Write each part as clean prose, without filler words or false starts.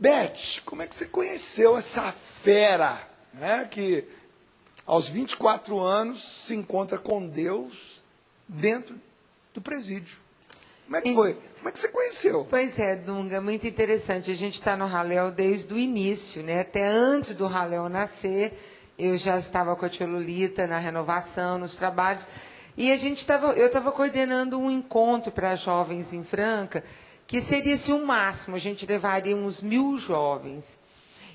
Beth, como é que você conheceu essa fera, né, que aos 24 anos se encontra com Deus dentro do presídio? Como é que foi? Como é que você conheceu? Pois é, Dunga, muito interessante. A gente está no Halel desde o início, né? Até antes do Halel nascer, eu já estava com a tia Lolita na renovação, nos trabalhos. E eu estava coordenando um encontro para jovens em Franca, que seria assim, o máximo, a gente levaria uns 1000 jovens.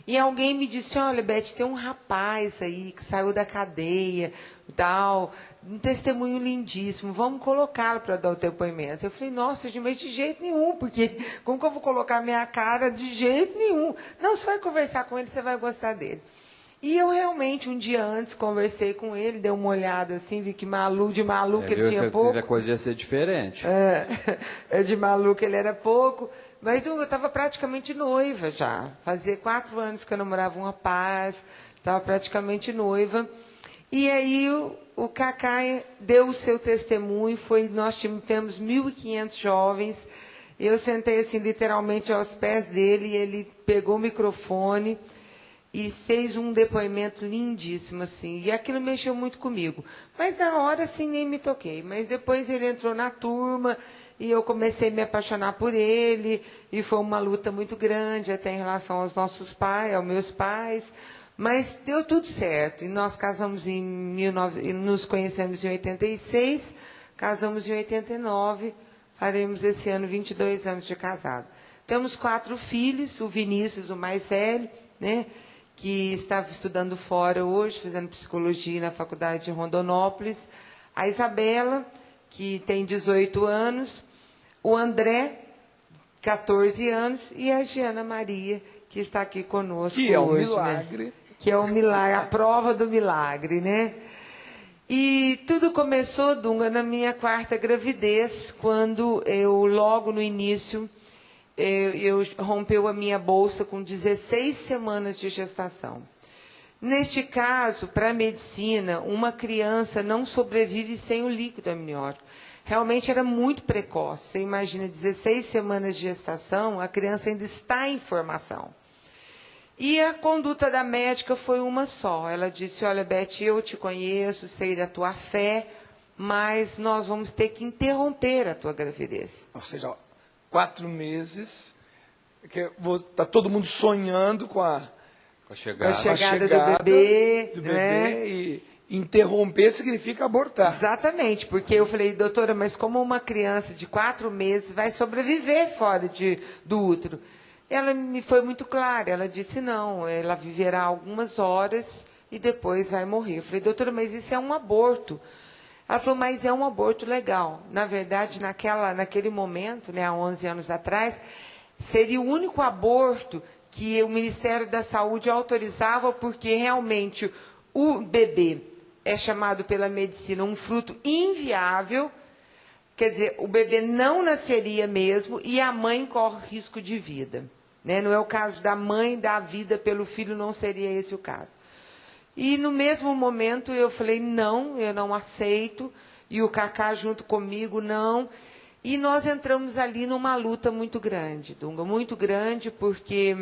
E alguém me disse, olha, Beth, tem um rapaz aí que saiu da cadeia, tal, um testemunho lindíssimo, vamos colocá-lo para dar o depoimento. Eu falei, nossa, mas de jeito nenhum, porque como que eu vou colocar minha cara? De jeito nenhum. Não, você vai conversar com ele, você vai gostar dele. E eu realmente, um dia antes, conversei com ele, dei uma olhada assim, vi que de maluco ele tinha pouco. A coisa ia ser diferente. De maluco ele era pouco. Mas eu estava praticamente noiva já. Fazia 4 anos que eu namorava com um rapaz, estava praticamente noiva. E aí o Cacá deu o seu testemunho, nós tivemos 1.500 jovens. Eu sentei assim, literalmente aos pés dele, e ele pegou o microfone e fez um depoimento lindíssimo, assim. E aquilo mexeu muito comigo. Mas na hora, assim, nem me toquei. Mas depois ele entrou na turma e eu comecei a me apaixonar por ele. E foi uma luta muito grande, até em relação aos nossos pais, aos meus pais. Mas deu tudo certo. E nós casamos nos conhecemos em 86, casamos em 89, faremos esse ano 22 anos de casado. Temos 4 filhos, o Vinícius, o mais velho, né, que estava estudando fora hoje, fazendo psicologia na faculdade de Rondonópolis, a Isabela, que tem 18 anos, o André, 14 anos, e a Giana Maria, que está aqui conosco hoje. Que é um milagre. Né? Que é um milagre, a prova do milagre, né? E tudo começou, Dunga, na minha 4ª gravidez, quando eu, logo no início, eu rompeu a minha bolsa com 16 semanas de gestação. Neste caso, para a medicina, uma criança não sobrevive sem o líquido amniótico. Realmente era muito precoce. Você imagina, 16 semanas de gestação, a criança ainda está em formação. E a conduta da médica foi uma só. Ela disse, olha, Beth, eu te conheço, sei da tua fé, mas nós vamos ter que interromper a tua gravidez. Ou seja, 4 meses, está todo mundo sonhando com a chegada do bebê. Né? E interromper significa abortar. Exatamente, porque eu falei, doutora, mas como uma criança de 4 meses vai sobreviver fora do útero? Ela me foi muito clara, ela disse não, ela viverá algumas horas e depois vai morrer. Eu falei, doutora, mas isso é um aborto. Ela falou, mas é um aborto legal. Na verdade, naquele momento, né, há 11 anos atrás, seria o único aborto que o Ministério da Saúde autorizava, porque realmente o bebê é chamado pela medicina um fruto inviável. Quer dizer, o bebê não nasceria mesmo e a mãe corre risco de vida. Né? Não é o caso da mãe dar vida pelo filho, não seria esse o caso. E no mesmo momento eu falei, não, eu não aceito. E o Cacá junto comigo, não. E nós entramos ali numa luta muito grande, Dunga, muito grande, porque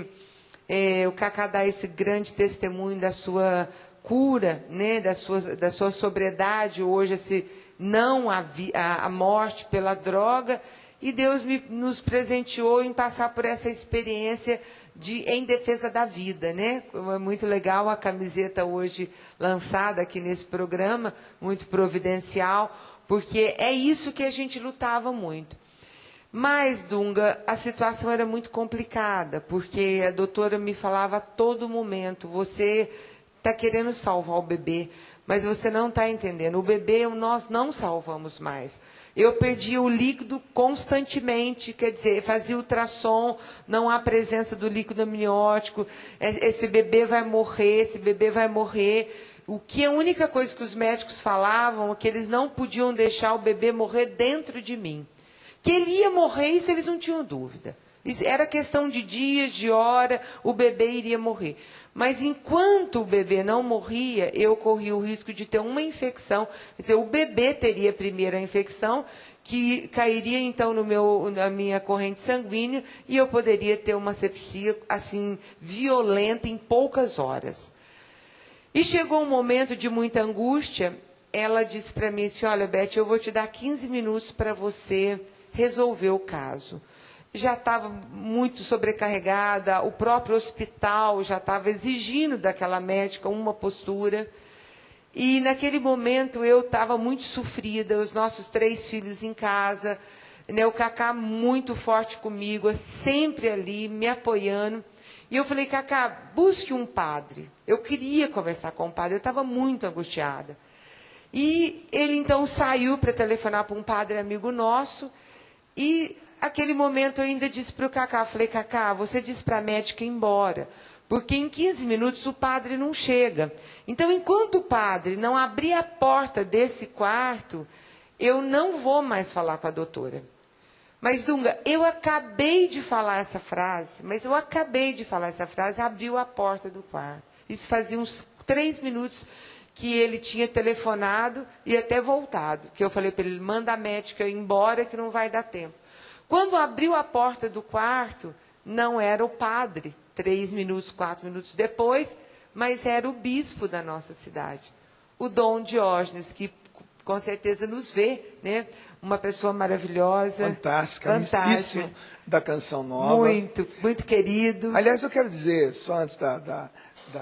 o Cacá dá esse grande testemunho da sua cura, né? da sua sobriedade, hoje esse não a morte pela droga, e Deus nos presenteou em passar por essa experiência em defesa da vida, né? É muito legal a camiseta hoje lançada aqui nesse programa, muito providencial, porque é isso que a gente lutava muito. Mas, Dunga, a situação era muito complicada, porque a doutora me falava a todo momento, você está querendo salvar o bebê, mas você não está entendendo. O bebê nós não salvamos mais. Eu perdia o líquido constantemente, quer dizer, fazia ultrassom, não há presença do líquido amniótico, esse bebê vai morrer, esse bebê vai morrer. A única coisa que os médicos falavam é que eles não podiam deixar o bebê morrer dentro de mim. Que ele ia morrer, isso eles não tinham dúvida. Era questão de dias, de hora, o bebê iria morrer. Mas enquanto o bebê não morria, eu corria o risco de ter uma infecção. Quer dizer, o bebê teria primeiro a infecção, que cairia então na minha corrente sanguínea e eu poderia ter uma sepsia assim violenta em poucas horas. E chegou um momento de muita angústia. Ela disse para mim assim: olha, Beth, eu vou te dar 15 minutos para você resolver o caso. Já estava muito sobrecarregada, o próprio hospital já estava exigindo daquela médica uma postura. E naquele momento eu estava muito sofrida, os nossos 3 filhos em casa, né, o Cacá muito forte comigo, sempre ali, me apoiando. E eu falei: Cacá, busque um padre. Eu queria conversar com o padre, eu estava muito angustiada. E ele então saiu para telefonar para um padre amigo nosso, e naquele momento eu ainda disse para o Cacá, falei: Cacá, você disse para a médica ir embora, porque em 15 minutos o padre não chega. Então, enquanto o padre não abrir a porta desse quarto, eu não vou mais falar com a doutora. Mas, Dunga, eu acabei de falar essa frase, abriu a porta do quarto. Isso fazia uns 3 minutos que ele tinha telefonado e até voltado. Que eu falei para ele: manda a médica ir embora que não vai dar tempo. Quando abriu a porta do quarto, não era o padre. 3 minutos, 4 minutos depois, mas era o bispo da nossa cidade, o Dom Diógenes, que com certeza nos vê, né? Uma pessoa maravilhosa. Fantástica, amicíssimo da Canção Nova. Muito, muito querido. Aliás, eu quero dizer, só antes da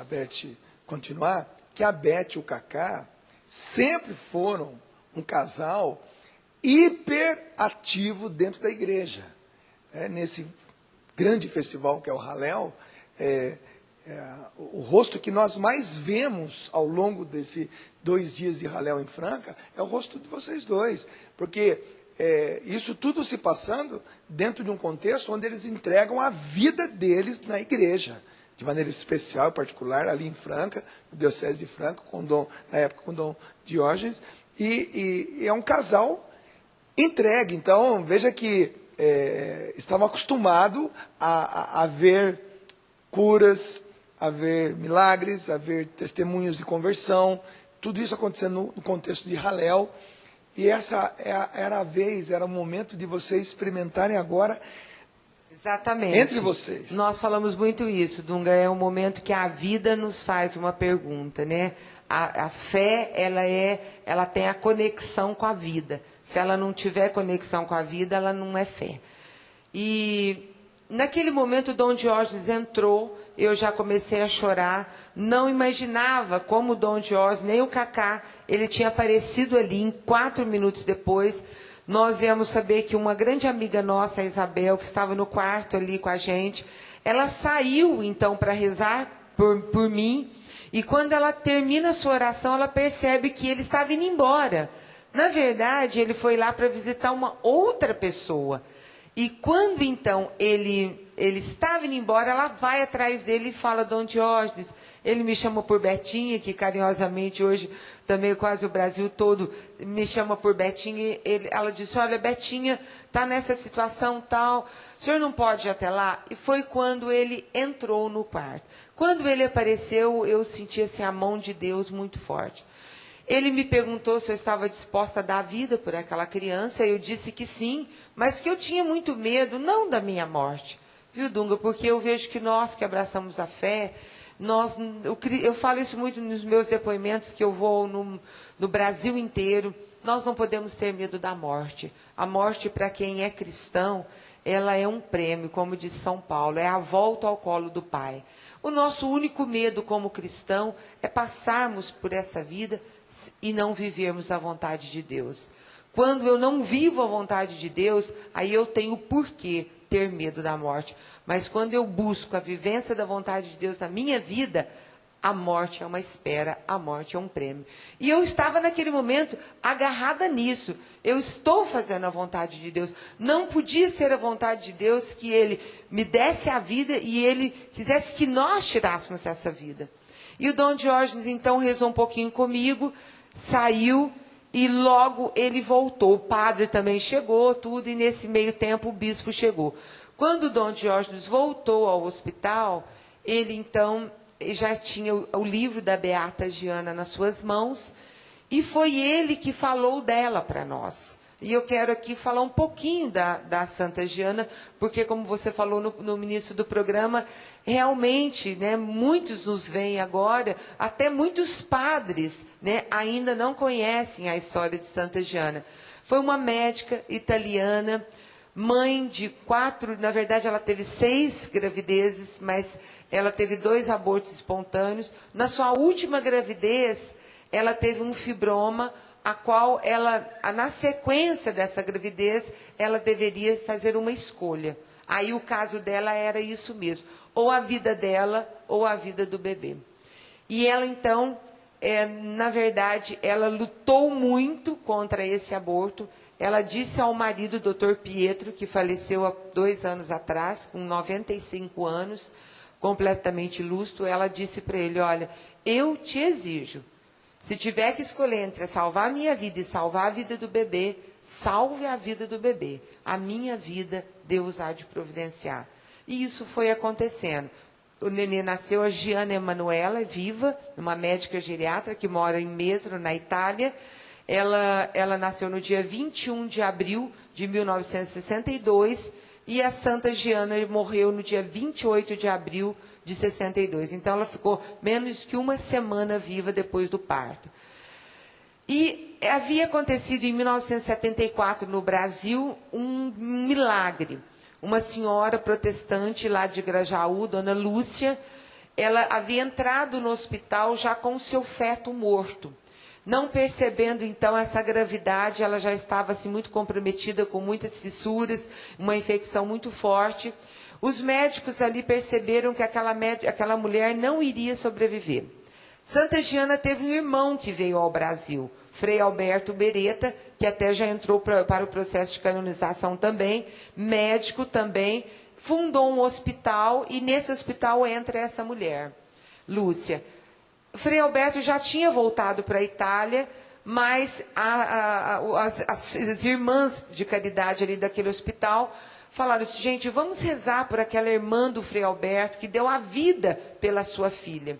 Beth continuar, que a Beth e o Cacá sempre foram um casal hiperativo dentro da igreja. Nesse grande festival que é o Hallel, o rosto que nós mais vemos ao longo desses 2 dias de Hallel em Franca é o rosto de vocês dois, porque isso tudo se passando dentro de um contexto onde eles entregam a vida deles na igreja, de maneira especial e particular, ali em Franca, no Diocese de Franca, na época com Dom Diógenes, e é um casal entregue. Então, veja que estavam acostumados a ver curas, a ver milagres, a ver testemunhos de conversão, tudo isso acontecendo no contexto de Hallel. E essa era a vez, era o momento de vocês experimentarem agora. Exatamente. Entre vocês. Nós falamos muito isso, Dunga, é um momento que a vida nos faz uma pergunta, né? A fé, ela tem a conexão com a vida. Se ela não tiver conexão com a vida, ela não é fé. E naquele momento o Dom Diógenes entrou, eu já comecei a chorar, não imaginava como o Dom Diógenes, nem o Cacá, ele tinha aparecido ali, em 4 minutos depois, nós íamos saber que uma grande amiga nossa, a Isabel, que estava no quarto ali com a gente, ela saiu então para rezar por mim, e quando ela termina a sua oração, ela percebe que ele estava indo embora. Na verdade, ele foi lá para visitar uma outra pessoa. E quando, então, ele estava indo embora, ela vai atrás dele e fala: Dom Diógenes, ele me chama por Betinha, que carinhosamente hoje também quase o Brasil todo me chama por Betinha. Ela disse: olha, Betinha está nessa situação tal, o senhor não pode ir até lá? E foi quando ele entrou no quarto. Quando ele apareceu, eu senti assim, a mão de Deus muito forte. Ele me perguntou se eu estava disposta a dar a vida por aquela criança. Eu disse que sim, mas que eu tinha muito medo, não da minha morte. Viu, Dunga? Porque eu vejo que nós que abraçamos a fé, eu falo isso muito nos meus depoimentos, que eu vou no Brasil inteiro, nós não podemos ter medo da morte. A morte, para quem é cristão, ela é um prêmio, como diz São Paulo, é a volta ao colo do Pai. O nosso único medo como cristão é passarmos por essa vida e não vivermos a vontade de Deus. Quando eu não vivo a vontade de Deus, aí eu tenho por que ter medo da morte. Mas quando eu busco a vivência da vontade de Deus na minha vida, a morte é uma espera, a morte é um prêmio. E eu estava naquele momento agarrada nisso. Eu estou fazendo a vontade de Deus. Não podia ser a vontade de Deus que Ele me desse a vida e Ele quisesse que nós tirássemos essa vida. E o Dom Diógenes, então, rezou um pouquinho comigo, saiu e logo ele voltou. O padre também chegou, tudo, e nesse meio tempo o bispo chegou. Quando o Dom Diógenes voltou ao hospital, ele, então, já tinha o livro da Beata Giana nas suas mãos, e foi ele que falou dela para nós. E eu quero aqui falar um pouquinho da Santa Giana, porque, como você falou no início do programa, realmente, né, muitos nos veem agora, até muitos padres, né, ainda não conhecem a história de Santa Giana. Foi uma médica italiana, mãe de 4, na verdade ela teve 6 gravidezes, mas ela teve 2 abortos espontâneos. Na sua última gravidez, ela teve um fibroma, a qual ela, na sequência dessa gravidez, ela deveria fazer uma escolha. Aí o caso dela era isso mesmo, ou a vida dela, ou a vida do bebê. E ela então, na verdade, ela lutou muito contra esse aborto. Ela disse ao marido, Dr. Pietro, que faleceu há 2 anos atrás, com 95 anos, completamente lúcido, ela disse para ele, olha, eu te exijo, se tiver que escolher entre salvar a minha vida e salvar a vida do bebê, salve a vida do bebê. A minha vida, Deus há de providenciar. E isso foi acontecendo. O nenê nasceu, a Giana Emanuela, é viva, uma médica geriatra que mora em Mesro, na Itália. Ela nasceu no dia 21 de abril de 1962 e a Santa Giana morreu no dia 28 de abril de 62. Então, ela ficou menos que uma semana viva depois do parto. E havia acontecido em 1974 no Brasil um milagre. Uma senhora protestante lá de Grajaú, Dona Lúcia, ela havia entrado no hospital já com seu feto morto. Não percebendo, então, essa gravidade, ela já estava assim, muito comprometida, com muitas fissuras, uma infecção muito forte. Os médicos ali perceberam que aquela mulher não iria sobreviver. Santa Giana teve um irmão que veio ao Brasil, Frei Alberto Beretta, que até já entrou para o processo de canonização também, médico também, fundou um hospital e nesse hospital entra essa mulher, Lúcia. Frei Alberto já tinha voltado para a Itália, mas as irmãs de caridade ali daquele hospital falaram assim, gente, vamos rezar por aquela irmã do Frei Alberto que deu a vida pela sua filha,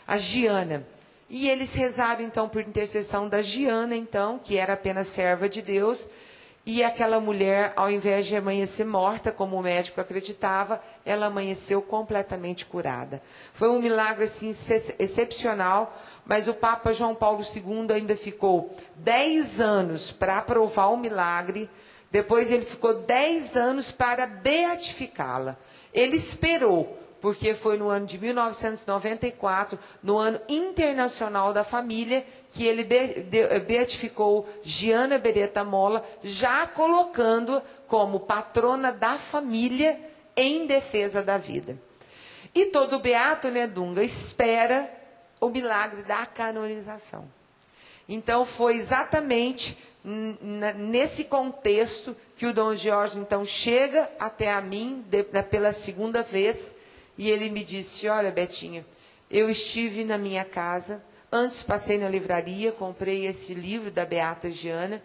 a Giana. E eles rezaram, então, por intercessão da Giana, então, que era apenas serva de Deus, e aquela mulher, ao invés de amanhecer morta, como o médico acreditava, ela amanheceu completamente curada. Foi um milagre, assim, excepcional, mas o Papa João Paulo II ainda ficou 10 anos para aprovar o milagre, depois ele ficou 10 anos para beatificá-la. Ele esperou, porque foi no ano de 1994, no ano internacional da família, que ele beatificou Giana Beretta Molla, já colocando como patrona da família em defesa da vida. E todo beato, né, Dunga, espera o milagre da canonização. Então, foi exatamente nesse contexto que o Dom Jorge, então, chega até a mim, pela segunda vez, e ele me disse, olha, Betinha, eu estive na minha casa, antes passei na livraria, comprei esse livro da Beata Giana,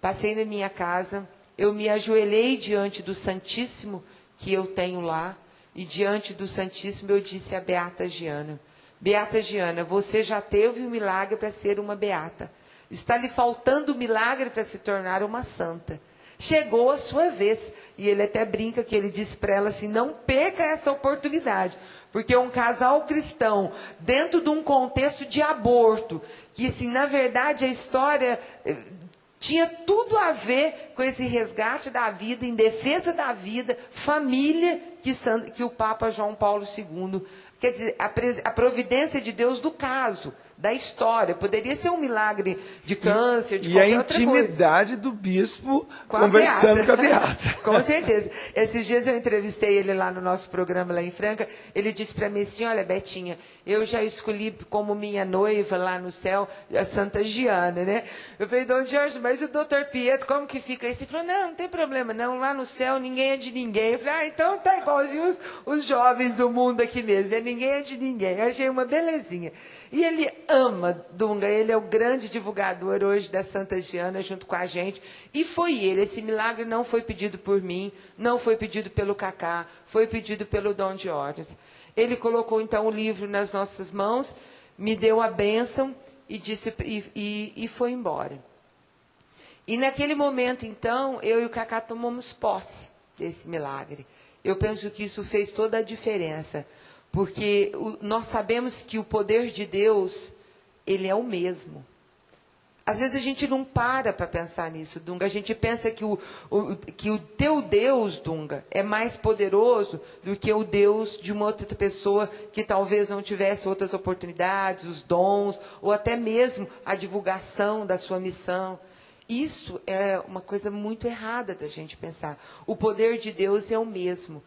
passei na minha casa, eu me ajoelhei diante do Santíssimo que eu tenho lá, e diante do Santíssimo eu disse à Beata Giana, você já teve um milagre para ser uma beata. Está lhe faltando um milagre para se tornar uma santa. Chegou a sua vez. E ele até brinca que ele disse para ela assim, não perca essa oportunidade. Porque um casal cristão, dentro de um contexto de aborto, que assim, na verdade a história tinha tudo a ver com esse resgate da vida, em defesa da vida, família, que o Papa João Paulo II, quer dizer, a providência de Deus do caso, da história. Poderia ser um milagre de câncer, de qualquer outra coisa. E a intimidade do bispo conversando com a beata. Com certeza. Esses dias eu entrevistei ele lá no nosso programa, lá em Franca. Ele disse para mim assim, olha, Betinha, eu já escolhi como minha noiva lá no céu a Santa Giana, né? Eu falei, Dom Jorge, mas o Dr. Pietro, como que fica isso? Ele falou, não tem problema não, lá no céu ninguém é de ninguém. Eu falei, então tá igualzinho os jovens do mundo aqui mesmo, né? Ninguém é de ninguém. Eu achei uma belezinha. E ele ama Dunga, ele é o grande divulgador hoje da Santa Giana junto com a gente. E foi ele, esse milagre não foi pedido por mim, não foi pedido pelo Cacá, foi pedido pelo Dom Diógenes. Ele colocou então o livro nas nossas mãos, me deu a bênção e, disse, e foi embora. E naquele momento, então, eu e o Cacá tomamos posse desse milagre. Eu penso que isso fez toda a diferença, porque nós sabemos que o poder de Deus, ele é o mesmo. Às vezes a gente não para pensar nisso, Dunga. A gente pensa que o teu Deus, Dunga, é mais poderoso do que o Deus de uma outra pessoa que talvez não tivesse outras oportunidades, os dons, ou até mesmo a divulgação da sua missão. Isso é uma coisa muito errada da gente pensar. O poder de Deus é o mesmo.